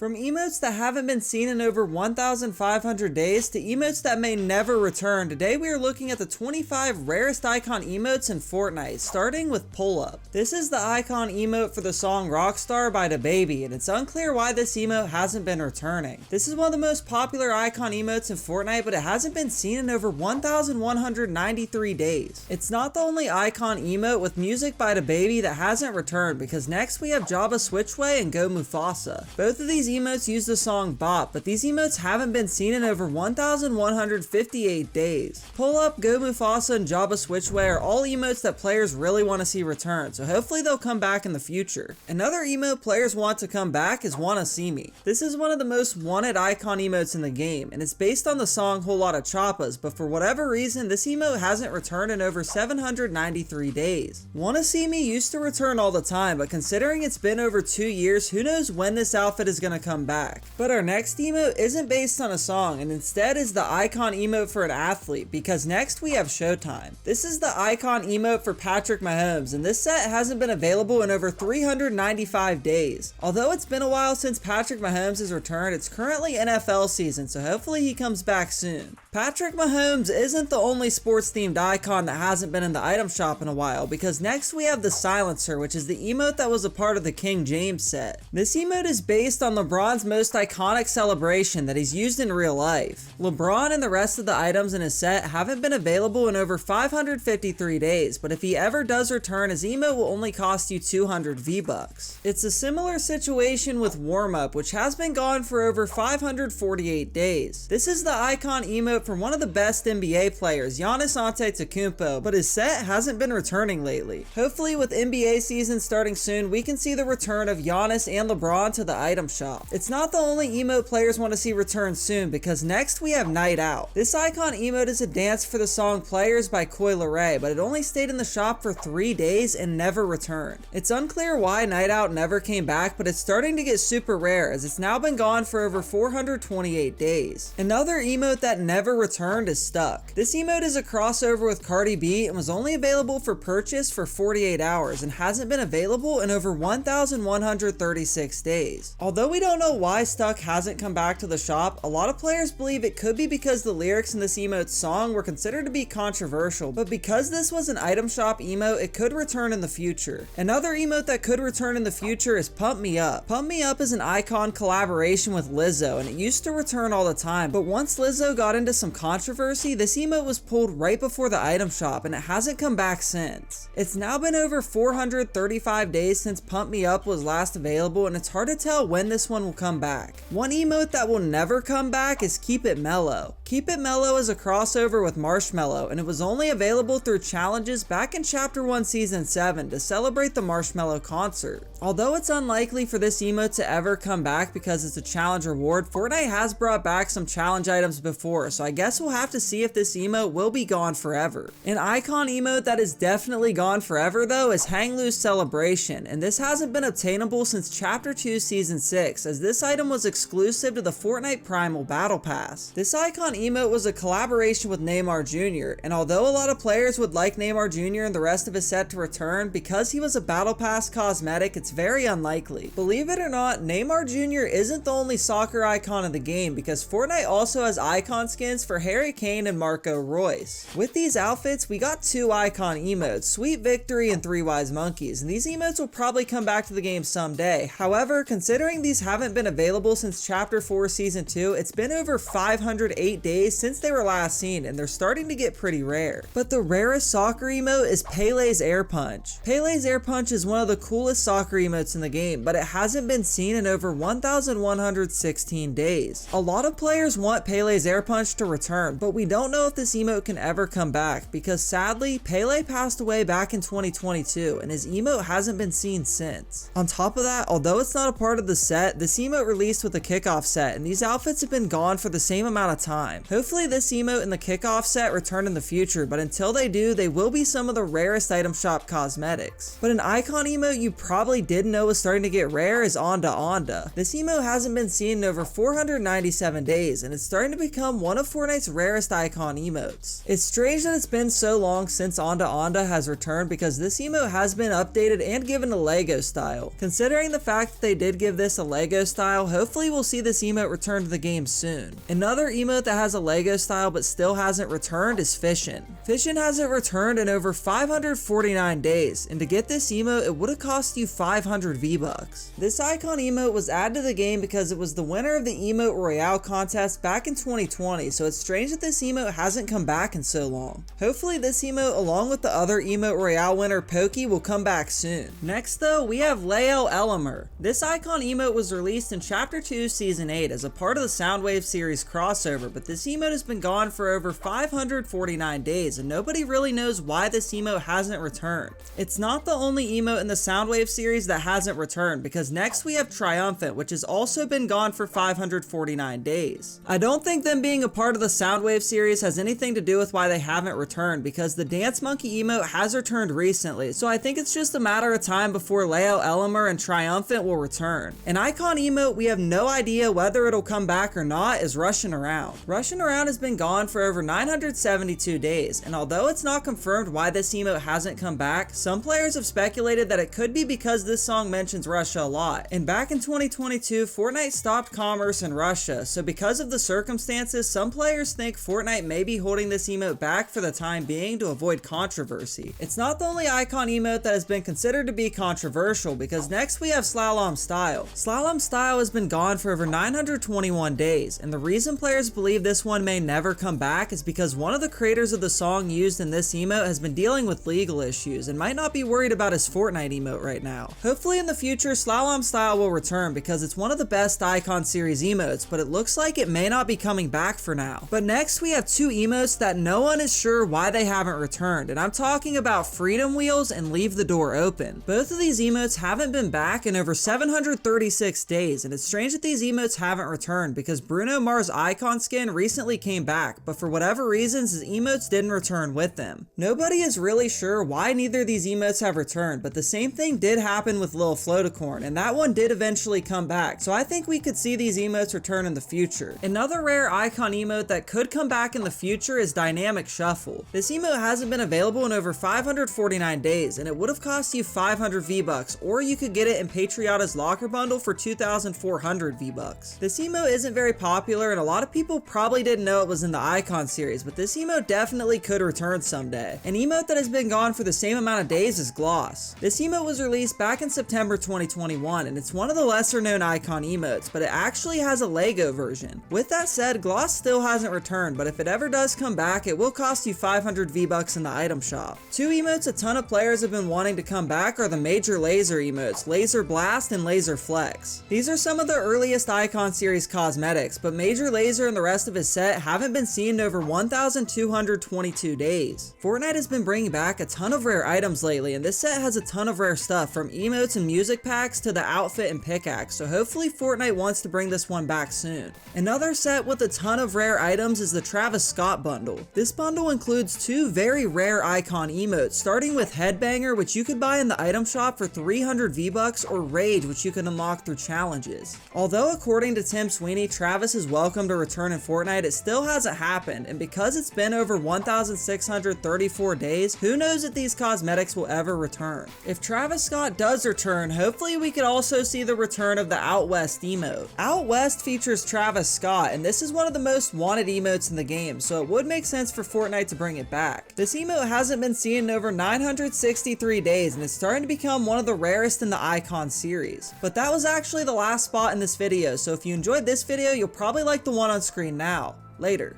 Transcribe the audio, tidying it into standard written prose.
From emotes that haven't been seen in over 1,500 days to emotes that may never return, today we are looking at the 25 rarest icon emotes in Fortnite, starting with Pull Up. This is the icon emote for the song Rockstar by DaBaby, and it's unclear why this emote hasn't been returning. This is one of the most popular icon emotes in Fortnite, but it hasn't been seen in over 1,193 days. It's not the only icon emote with music by DaBaby that hasn't returned, because next we have Jabba Switchway and Go Mufasa. Both of these emotes use the song Bop, but these emotes haven't been seen in over 1,158 days. Pull Up, Go Mufasa, and Jabba Switchway are all emotes that players really want to see return, so hopefully they'll come back in the future. Another emote players want to come back is Wanna See Me. This is one of the most wanted icon emotes in the game, and it's based on the song Whole Lotta Choppas, but for whatever reason, this emote hasn't returned in over 793 days. Wanna See Me used to return all the time, but considering it's been over 2 years, who knows when this outfit is gonna come back. But our next emote isn't based on a song, and instead is the icon emote for an athlete, because next we have Showtime. This is the icon emote for Patrick Mahomes, and this set hasn't been available in over 395 days. Although it's been a while since Patrick Mahomes has returned, it's currently NFL season, so hopefully he comes back soon. Patrick Mahomes isn't the only sports themed icon that hasn't been in the item shop in a while, because next we have the Silencer, which is the emote that was a part of the King James set. This emote is based on LeBron's most iconic celebration that he's used in real life. LeBron and the rest of the items in his set haven't been available in over 553 days, but if he ever does return, his emote will only cost you 200 V-Bucks. It's a similar situation with Warm Up, which has been gone for over 548 days. This is the icon emote from one of the best NBA players, Giannis Antetokounmpo, but his set hasn't been returning lately. Hopefully with NBA season starting soon, we can see the return of Giannis and LeBron to the item shop. It's not the only emote players want to see return soon, because next we have Night Out. This icon emote is a dance for the song Players by Coi Leray, but it only stayed in the shop for 3 days and never returned. It's unclear why Night Out never came back, but it's starting to get super rare as it's now been gone for over 428 days. Another emote that never returned is Stuck. This emote is a crossover with Cardi B and was only available for purchase for 48 hours and hasn't been available in over 1,136 days. Although we don't know why Stuck hasn't come back to the shop, a lot of players believe it could be because the lyrics in this emote's song were considered to be controversial, but because this was an item shop emote, it could return in the future. Another emote that could return in the future is Pump Me Up. Pump Me Up is an icon collaboration with Lizzo, and it used to return all the time, but once Lizzo got into some controversy, this emote was pulled right before the item shop, and it hasn't come back since. It's now been over 435 days since Pump Me Up was last available, and it's hard to tell when this one will come back. One emote that will never come back is Keep It Mellow. Keep It Mellow is a crossover with Marshmello, and it was only available through challenges back in Chapter 1 Season 7 to celebrate the Marshmello concert. Although it's unlikely for this emote to ever come back because it's a challenge reward, Fortnite has brought back some challenge items before, so I guess we'll have to see if this emote will be gone forever. An icon emote that is definitely gone forever though is Hang Loose Celebration, and this hasn't been obtainable since Chapter 2 Season 6, as this item was exclusive to the Fortnite Primal Battle Pass. This icon emote was a collaboration with Neymar Jr., and although a lot of players would like Neymar Jr. and the rest of his set to return, because he was a Battle Pass cosmetic, it's very unlikely. Believe it or not, Neymar Jr. isn't the only soccer icon in the game, because Fortnite also has icon skins for Harry Kane and Marco Reus. With these outfits, we got 2 icon emotes, Sweet Victory and 3 Wise Monkeys, and these emotes will probably come back to the game someday. However, considering these haven't been available since Chapter 4 Season 2, it's been over 508 days since they were last seen, and they're starting to get pretty rare. But the rarest soccer emote is Pele's Air Punch. Pele's Air Punch is one of the coolest soccer emotes in the game, but it hasn't been seen in over 1,116 days. A lot of players want Pele's Air Punch to return, but we don't know if this emote can ever come back, because sadly, Pele passed away back in 2022, and his emote hasn't been seen since. On top of that, although it's not a part of the set, this emote released with the kickoff set, and these outfits have been gone for the same amount of time. time. Hopefully this emote and the kickoff set return in the future, but until they do, they will be some of the rarest item shop cosmetics. But an icon emote you probably didn't know was starting to get rare is Onda Onda. This emote hasn't been seen in over 497 days, and it's starting to become one of Fortnite's rarest icon emotes. It's strange that it's been so long since Onda Onda has returned, because this emote has been updated and given a Lego style. Considering the fact that they did give this a Lego style, hopefully we'll see this emote return to the game soon. Another emote that has a Lego style but still hasn't returned is Fishin'. Fishin' hasn't returned in over 549 days, and to get this emote it would have cost you 500 V-Bucks. This icon emote was added to the game because it was the winner of the Emote Royale contest back in 2020, so it's strange that this emote hasn't come back in so long. Hopefully this emote, along with the other Emote Royale winner Pokey, will come back soon. Next though, we have Lael Elimer. This icon emote was released in Chapter 2 Season 8 as a part of the Soundwave series crossover, but this emote has been gone for over 549 days and nobody really knows why this emote hasn't returned. It's not the only emote in the Soundwave series that hasn't returned, because next we have Triumphant, which has also been gone for 549 days. I don't think them being a part of the Soundwave series has anything to do with why they haven't returned, because the Dance Monkey emote has returned recently, so I think it's just a matter of time before Lael Elimer and Triumphant will return. An icon emote we have no idea whether it'll come back or not is Rushing Around. Rushing Around has been gone for over 972 days, and although it's not confirmed why this emote hasn't come back, some players have speculated that it could be because this song mentions Russia a lot. And back in 2022, Fortnite stopped commerce in Russia, so because of the circumstances, some players think Fortnite may be holding this emote back for the time being to avoid controversy. It's not the only icon emote that has been considered to be controversial, because next we have Slalom Style. Slalom Style has been gone for over 921 days, and the reason players believe this one may never come back is because one of the creators of the song used in this emote has been dealing with legal issues and might not be worried about his Fortnite emote right now. Hopefully in the future Slalom Style will return, because it's one of the best icon series emotes, but it looks like it may not be coming back for now. But next we have two emotes that no one is sure why they haven't returned, and I'm talking about Freedom Wheels and Leave the Door Open. Both of these emotes haven't been back in over 736 days, and it's strange that these emotes haven't returned, because Bruno Mars icon skin recently came back, but for whatever reasons his emotes didn't return with them. Nobody is really sure why neither of these emotes have returned, but the same thing did happen with Lil Floaticorn, and that one did eventually come back, so I think we could see these emotes return in the future. Another rare icon emote that could come back in the future is Dynamic Shuffle. This emote hasn't been available in over 549 days, and it would have cost you 500 V-Bucks, or you could get it in Patriota's Locker Bundle for 2,400 V-Bucks. This emote isn't very popular, and a lot of people probably didn't know it was in the icon series, but this emote definitely could return someday. An emote that has been gone for the same amount of days is Gloss. This emote was released back in September 2021, and it's one of the lesser known icon emotes, but it actually has a Lego version. With that said, Gloss still hasn't returned, but if it ever does come back, it will cost you 500 V-Bucks in the item shop. Two emotes a ton of players have been wanting to come back are the Major Lazer emotes, Laser Blast and Laser Flex. These are some of the earliest icon series cosmetics, but Major Lazer and the rest of his set haven't been seen in over 1,222 days. Fortnite has been bringing back a ton of rare items lately, and this set has a ton of rare stuff, from emotes and music packs to the outfit and pickaxe, so hopefully Fortnite wants to bring this one back soon. Another set with a ton of rare items is the Travis Scott bundle. This bundle includes two very rare icon emotes, starting with Headbanger, which you could buy in the item shop for 300 V-Bucks, or Rage, which you can unlock through challenges. Although according to Tim Sweeney, Travis is welcome to return in Fortnite, it still hasn't happened, and because it's been over 1,634 days, who knows if these cosmetics will ever return. If Travis Scott does return, hopefully we could also see the return of the Out West emote. Out West features Travis Scott, and this is one of the most wanted emotes in the game, so it would make sense for Fortnite to bring it back. This emote hasn't been seen in over 963 days, and it's starting to become one of the rarest in the icon series. But that was actually the last spot in this video, so if you enjoyed this video, you'll probably like the one on screen now. Later.